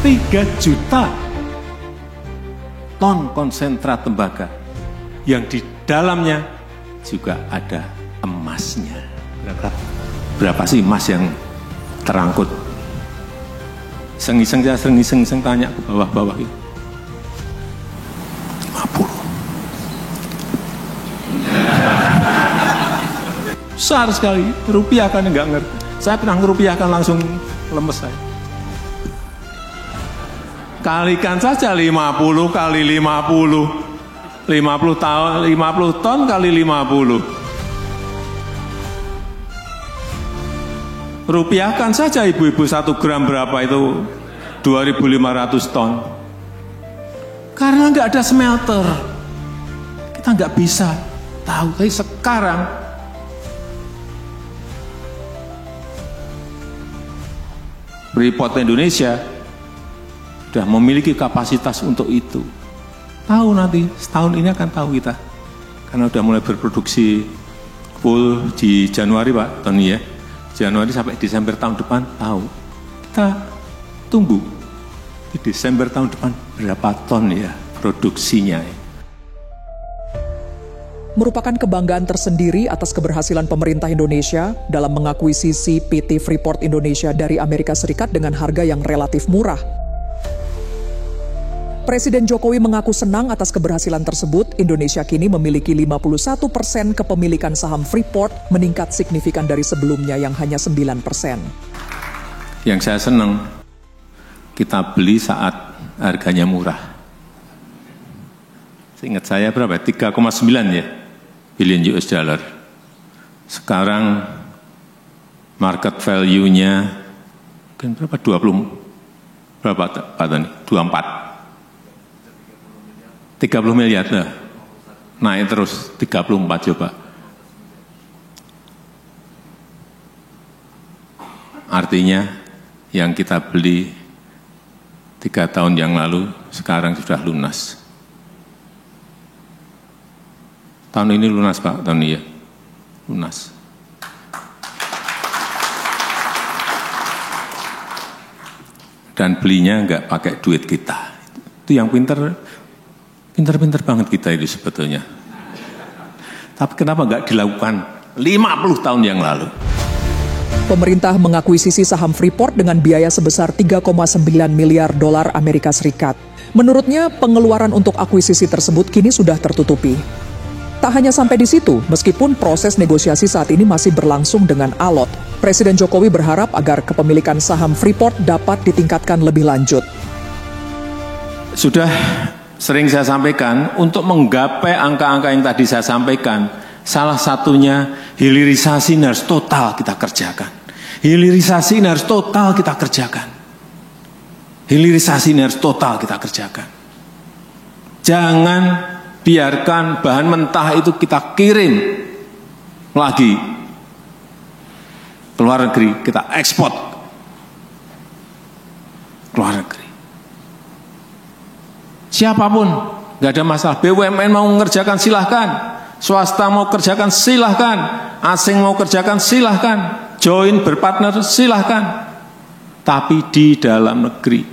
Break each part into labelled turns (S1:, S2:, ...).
S1: 3 juta ton konsentrat tembaga yang di dalamnya juga ada emasnya. Berapa sih emas yang terangkut? Iseng-iseng tanya ke bawah-bawah itu. 50. Besar sekali, rupiah kan enggak ngerti. Saya pernah ngerupiahkan langsung lemes saya. Kalikan saja 50 kali 50. 50 ton kali 50. Rupiahkan saja ibu-ibu 1 gram berapa itu 2.500 ton. Karena nggak ada smelter, kita nggak bisa tahu. Tapi sekarang Freeport Indonesia sudah memiliki kapasitas untuk itu. Tahu nanti setahun ini akan tahu kita, karena sudah mulai berproduksi full di Januari Pak Tony ya. Januari sampai Desember tahun depan tahu. Kita tunggu di Desember tahun depan berapa ton ya produksinya.
S2: Merupakan kebanggaan tersendiri atas keberhasilan pemerintah Indonesia dalam mengakuisisi PT Freeport Indonesia dari Amerika Serikat dengan harga yang relatif murah. Presiden Jokowi mengaku senang atas keberhasilan tersebut. Indonesia kini memiliki 51% kepemilikan saham Freeport, meningkat signifikan dari sebelumnya yang hanya 9%.
S1: Yang saya senang, kita beli saat harganya murah. Seingat saya berapa? 3,9 ya billion US dollar. Sekarang market value-nya kan berapa? 20 berapa Pak Tony? 24. 30 miliar lah. Naik terus 34 coba. Artinya yang kita beli 3 tahun yang lalu sekarang sudah lunas. Tahun ini lunas Pak Tony ya. Lunas. Dan belinya enggak pakai duit kita. Itu yang pinter banget kita itu sebetulnya. Tapi kenapa enggak dilakukan 50 tahun yang lalu?
S2: Pemerintah mengakuisisi saham Freeport dengan biaya sebesar 3,9 miliar dolar Amerika Serikat. Menurutnya, pengeluaran untuk akuisisi tersebut kini sudah tertutupi. Tak hanya sampai di situ, meskipun proses negosiasi saat ini masih berlangsung dengan alot, Presiden Jokowi berharap agar kepemilikan saham Freeport dapat ditingkatkan lebih lanjut.
S1: Sudah sering saya sampaikan, untuk menggapai angka-angka yang tadi saya sampaikan, salah satunya hilirisasi ini harus total kita kerjakan. Hilirisasi ini harus total kita kerjakan. Hilirisasi ini harus total kita kerjakan. Jangan biarkan bahan mentah itu kita kirim lagi ke luar negeri, kita ekspor ke luar negeri. Siapapun, nggak ada masalah. BUMN mau mengerjakan silahkan, swasta mau kerjakan silahkan, asing mau kerjakan silahkan, join berpartner silahkan, tapi di dalam negeri.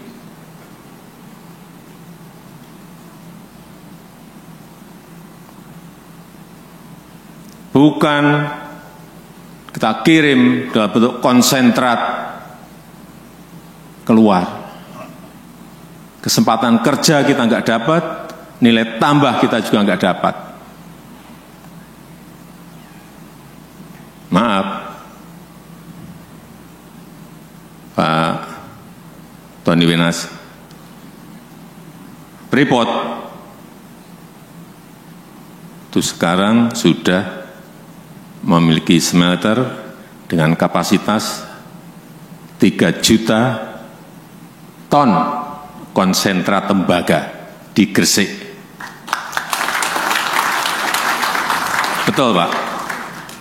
S1: Bukan kita kirim dalam bentuk konsentrat keluar. Kesempatan kerja kita nggak dapat, nilai tambah kita juga nggak dapat. Maaf, Pak Tony Wenas, Freeport itu sekarang sudah memiliki smelter dengan kapasitas 3 juta ton konsentrat tembaga di Gresik. Betul Pak.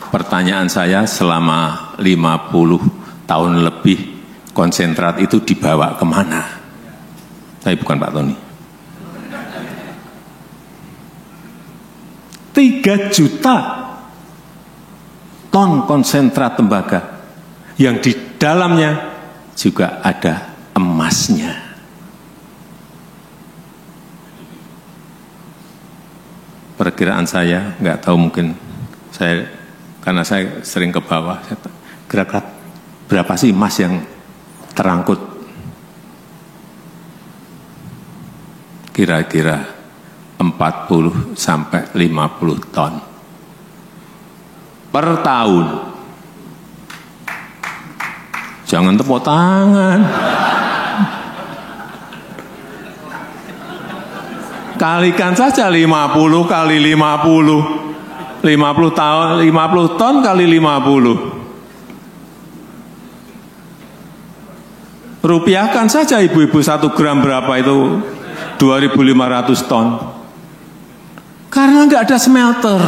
S1: Pertanyaan saya, selama 50 tahun lebih konsentrat itu dibawa kemana? Tapi bukan Pak Tony. 3 juta ton konsentrat tembaga yang di dalamnya juga ada emasnya. perkiraan saya, nggak tahu mungkin saya, karena saya sering ke bawah, kira-kira berapa sih emas yang terangkut? Kira-kira 40 sampai 50 ton per tahun. Jangan tepuk tangan. Kalikan saja 50 kali 50. 50 tahun, 50 ton kali 50. Rupiahkan saja ibu-ibu 1 gram berapa itu? 2.500 ton. Karena nggak ada smelter,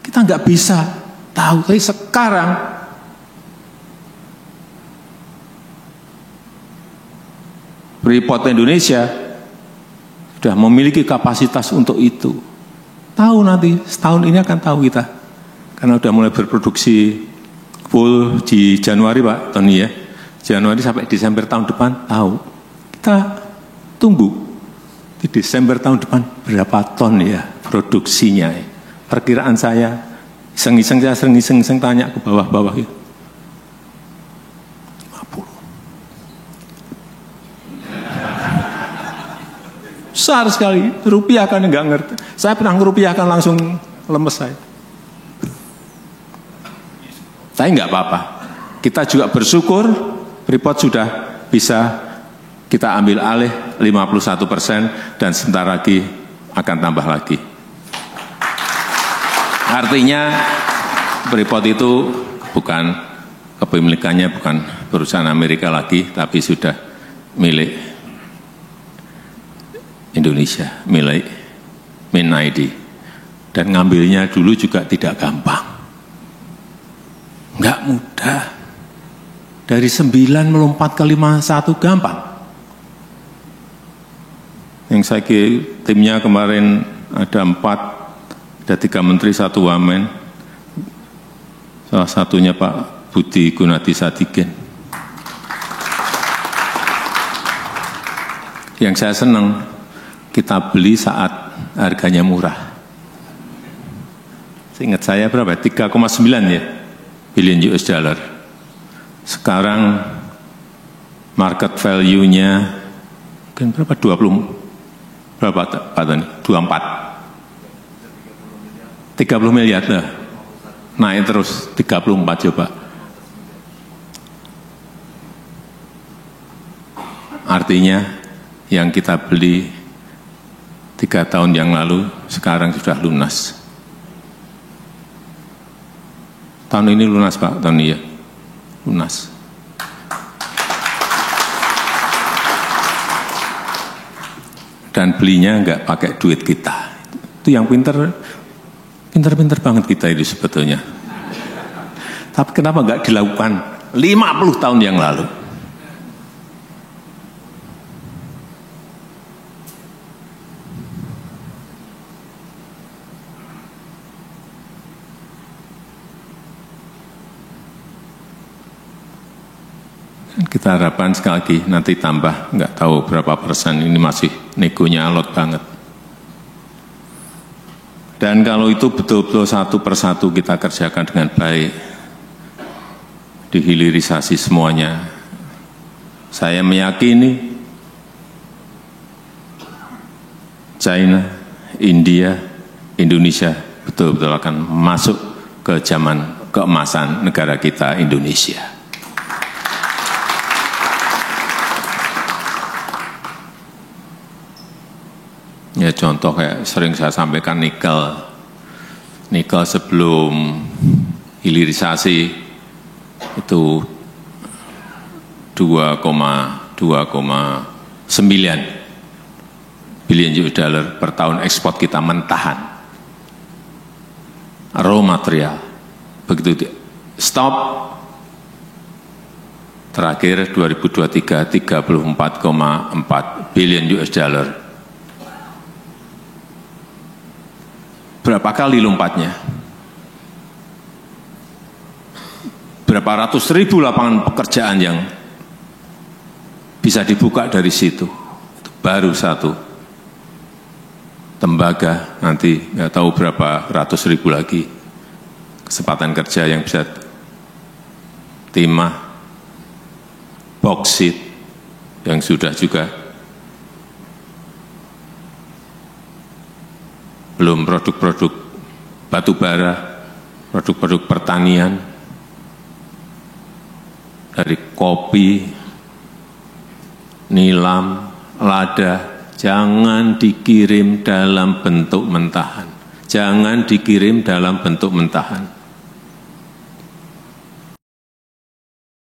S1: kita nggak bisa tahu. Tapi sekarang Freeport Indonesia sudah memiliki kapasitas untuk itu. Tahu nanti, setahun ini akan tahu kita. Karena sudah mulai berproduksi full di Januari Pak Tony ya. Januari sampai Desember tahun depan tahu. Kita tunggu di Desember tahun depan berapa ton ya produksinya. Perkiraan saya, iseng-iseng tanya ke bawah-bawah ya. 50. Besar sekali, rupiah kan nggak ngerti. Saya pernah ngerupiahkan langsung lemes saya. Tapi nggak apa-apa. Kita juga bersyukur Freeport sudah bisa kita ambil alih 51% dan sebentar lagi akan tambah lagi. Artinya Freeport itu bukan kepemilikannya bukan perusahaan Amerika lagi, tapi sudah milik Indonesia, milik MinID. Dan ngambilnya dulu juga tidak gampang. Enggak mudah. Dari 9 melompat ke 51 gampang. Yang saya timnya kemarin ada 4, ada 3 menteri, 1 wamen. Salah satunya Pak Budi Gunadi Sadikin. Yang saya senang, kita beli saat harganya murah. Seingat saya berapa? 3,9 ya, billion US dollar. Sekarang market value-nya mungkin berapa? 20, berapa Pak Tony? 24. 30 miliar lah. Naik terus 34 coba. Artinya yang kita beli 3 tahun yang lalu sekarang sudah lunas. Tahun ini lunas Pak Tony ya. Lunas. Dan belinya enggak pakai duit kita. Itu yang pinter banget kita itu sebetulnya. Tapi kenapa enggak dilakukan 50 tahun yang lalu? Kita harapkan sekali lagi nanti tambah, nggak tahu berapa persen, ini masih negonya alot banget. Dan kalau itu betul-betul satu persatu kita kerjakan dengan baik, dihilirisasi semuanya, saya meyakini China, India, Indonesia betul-betul akan masuk ke zaman keemasan negara kita Indonesia. Ya contoh kayak sering saya sampaikan nikel sebelum hilirisasi itu 2,9 billion US dollar per tahun ekspor kita mentahan raw material. Begitu stop terakhir 2023 34,4 billion US dollar. Berapa kali lompatnya? Berapa ratus ribu lapangan pekerjaan yang bisa dibuka dari situ. Itu baru satu tembaga, nanti nggak tahu berapa ratus ribu lagi kesempatan kerja yang bisa, timah, boksit yang sudah juga, belum produk-produk batu bara, produk-produk pertanian, dari kopi, nilam, lada, jangan dikirim dalam bentuk mentahan. Jangan dikirim dalam bentuk mentahan.